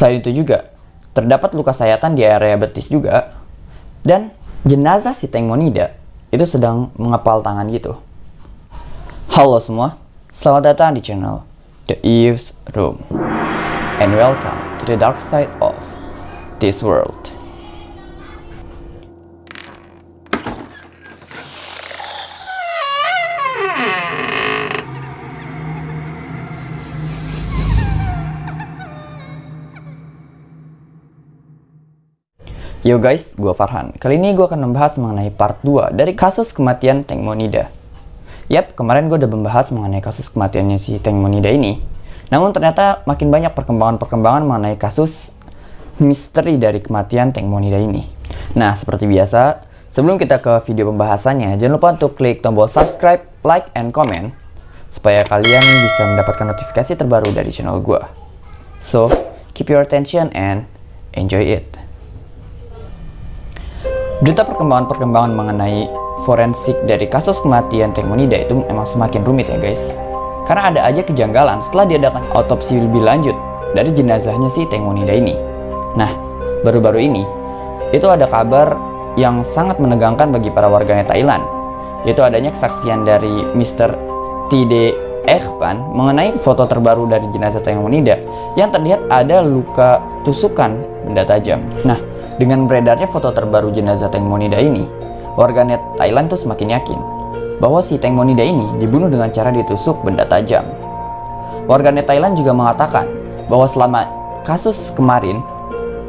Selain itu juga, terdapat luka sayatan di area betis juga. Dan jenazah si Teng Monida itu sedang mengepal tangan gitu. Halo semua, selamat datang di channel The Eve's Room. And welcome to the dark side of this world. Yo guys, gue Farhan. Kali ini gue akan membahas mengenai part 2 dari kasus kematian Teng Monida. Yap, kemarin gue udah membahas mengenai kasus kematiannya si Teng Monida ini. Namun ternyata makin banyak perkembangan-perkembangan mengenai kasus misteri dari kematian Teng Monida ini. Nah, seperti biasa, sebelum kita ke video pembahasannya, jangan lupa untuk klik tombol subscribe, like, and comment supaya kalian bisa mendapatkan notifikasi terbaru dari channel gue. So, keep your attention and enjoy it. Berita perkembangan-perkembangan mengenai forensik dari kasus kematian Teng Monida itu emang semakin rumit ya guys. Karena ada aja kejanggalan setelah diadakan autopsi lebih lanjut dari jenazahnya si Teng Monida ini. Nah, baru-baru ini, itu ada kabar yang sangat menegangkan bagi para warganet Thailand, yaitu adanya kesaksian dari Mr. T.D. Ekpan mengenai foto terbaru dari jenazah Teng Monida yang terlihat ada luka tusukan benda tajam. Nah, dengan beredarnya foto terbaru jenazah Teng Monida ini, warganet Thailand tuh semakin yakin bahwa si Teng Monida ini dibunuh dengan cara ditusuk benda tajam. Warganet Thailand juga mengatakan bahwa selama kasus kemarin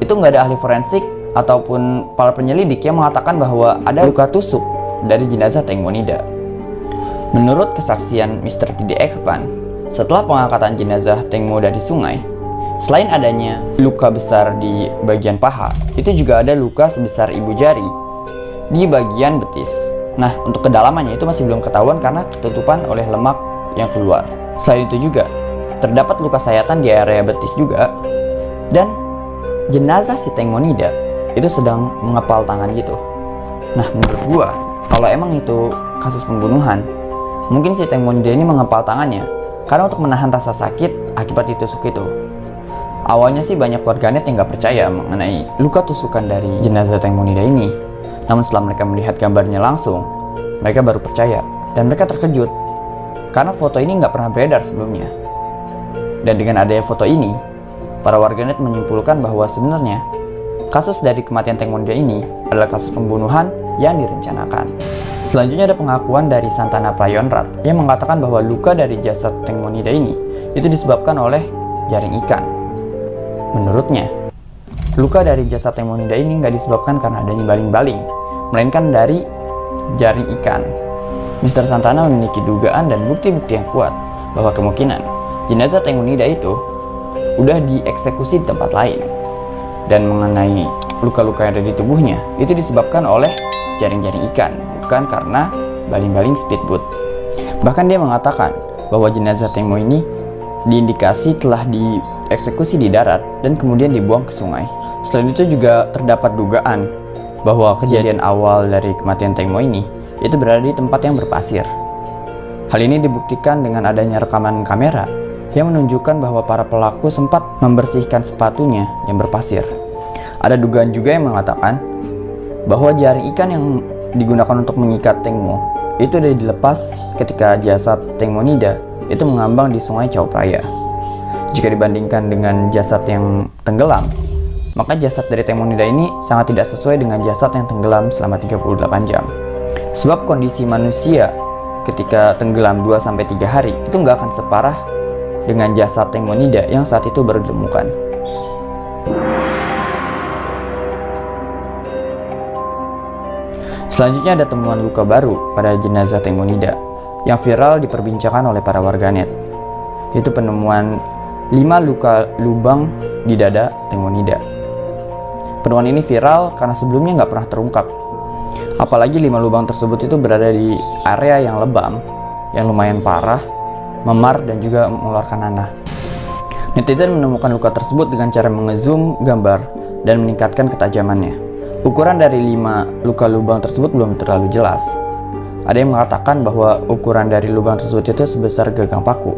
itu nggak ada ahli forensik ataupun para penyelidik yang mengatakan bahwa ada luka tusuk dari jenazah Teng Monida. Menurut kesaksian Mr. T.D. Ekpan, setelah pengangkatan jenazah Teng Monida di sungai, selain adanya luka besar di bagian paha, itu juga ada luka sebesar ibu jari di bagian betis. Nah, untuk kedalamannya itu masih belum ketahuan karena ketutupan oleh lemak yang keluar. Selain itu juga, terdapat luka sayatan di area betis juga. Dan jenazah si Teng Monida itu sedang mengepal tangan gitu. Nah, menurut gua, kalau emang itu kasus pembunuhan, mungkin si Teng Monida ini mengepal tangannya karena untuk menahan rasa sakit akibat ditusuk itu. Awalnya sih banyak warganet yang gak percaya mengenai luka tusukan dari jenazah Teng Monida ini. Namun setelah mereka melihat gambarnya langsung, mereka baru percaya. Dan mereka terkejut, karena foto ini gak pernah beredar sebelumnya. Dan dengan adanya foto ini, para warganet menyimpulkan bahwa sebenarnya kasus dari kematian Teng Monida ini adalah kasus pembunuhan yang direncanakan. Selanjutnya ada pengakuan dari Santana Prayonrat yang mengatakan bahwa luka dari jasad Teng Monida ini itu disebabkan oleh jaring ikan. Menurutnya, luka dari jasad Teng Monida ini nggak disebabkan karena adanya baling-baling, melainkan dari jaring ikan. Mr. Santana memiliki dugaan dan bukti-bukti yang kuat bahwa kemungkinan jenazah Teng Monida itu udah dieksekusi di tempat lain. Dan mengenai luka-luka yang ada di tubuhnya, itu disebabkan oleh jaring-jaring ikan, bukan karena baling-baling speedboat. Bahkan dia mengatakan bahwa jenazah Teng Mo ini diindikasi telah dieksekusi di darat dan kemudian dibuang ke sungai. Selain itu juga terdapat dugaan bahwa kejadian awal dari kematian Teng Mo ini itu berada di tempat yang berpasir. Hal ini dibuktikan dengan adanya rekaman kamera yang menunjukkan bahwa para pelaku sempat membersihkan sepatunya yang berpasir. Ada dugaan juga yang mengatakan bahwa jaring ikan yang digunakan untuk mengikat Teng Mo itu sudah dilepas ketika jasad Teng Monida itu mengambang di sungai Chao Phraya. Jika dibandingkan dengan jasad yang tenggelam, maka jasad dari Teng Monida ini sangat tidak sesuai dengan jasad yang tenggelam selama 38 jam. Sebab kondisi manusia ketika tenggelam 2-3 hari itu nggak akan separah dengan jasad Teng Monida yang saat itu baru ditemukan. Selanjutnya ada temuan luka baru pada jenazah Teng Monida yang viral diperbincangkan oleh para warganet, yaitu penemuan 5 luka lubang di dada Teng Monida. Penemuan ini viral karena sebelumnya nggak pernah terungkap. Apalagi 5 lubang tersebut itu berada di area yang lebam, yang lumayan parah, memar dan juga mengeluarkan nanah. Netizen menemukan luka tersebut dengan cara mengezoom gambar dan meningkatkan ketajamannya. Ukuran dari 5 luka lubang tersebut belum terlalu jelas. Ada yang mengatakan bahwa ukuran dari lubang tersebut itu sebesar gagang paku.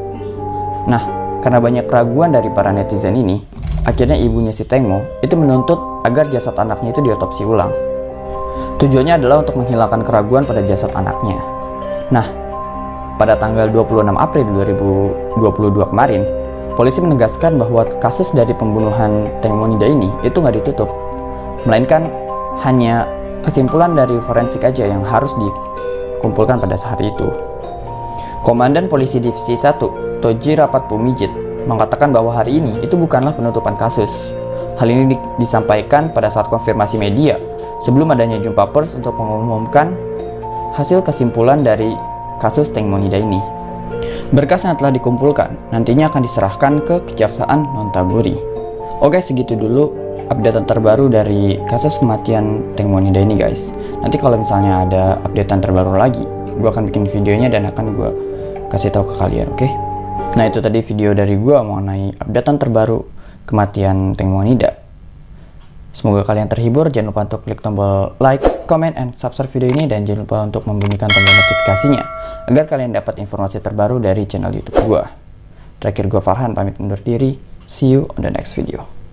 Nah, karena banyak keraguan dari para netizen ini, akhirnya ibunya si Tengmo itu menuntut agar jasad anaknya itu diotopsi ulang. Tujuannya adalah untuk menghilangkan keraguan pada jasad anaknya. Nah, pada tanggal 26 April 2022 kemarin, polisi menegaskan bahwa kasus dari pembunuhan Tengmo Nida ini itu nggak ditutup, melainkan hanya kesimpulan dari forensik aja yang harus dikumpulkan pada saat itu. Komandan Polisi Divisi 1, Toji Rapat Pumijit, mengatakan bahwa hari ini itu bukanlah penutupan kasus. Hal ini disampaikan pada saat konfirmasi media sebelum adanya jumpa pers untuk mengumumkan hasil kesimpulan dari kasus Tengmo Nida ini. Berkas yang telah dikumpulkan nantinya akan diserahkan ke Kejaksaan Nonthaburi. Oke, segitu dulu updatean terbaru dari kasus kematian Tengmo Nida ini guys. Nanti kalau misalnya ada updatean terbaru lagi, gue akan bikin videonya dan akan gue kasih tahu ke kalian, oke? Nah, itu tadi video dari gue mengenai updatean terbaru kematian Tengmo Nida. Semoga kalian terhibur. Jangan lupa untuk klik tombol like, comment, and subscribe video ini, dan jangan lupa untuk membunyikan tombol notifikasinya agar kalian dapat informasi terbaru dari channel YouTube gue. Terakhir, gue Farhan pamit undur diri. See you on the next video.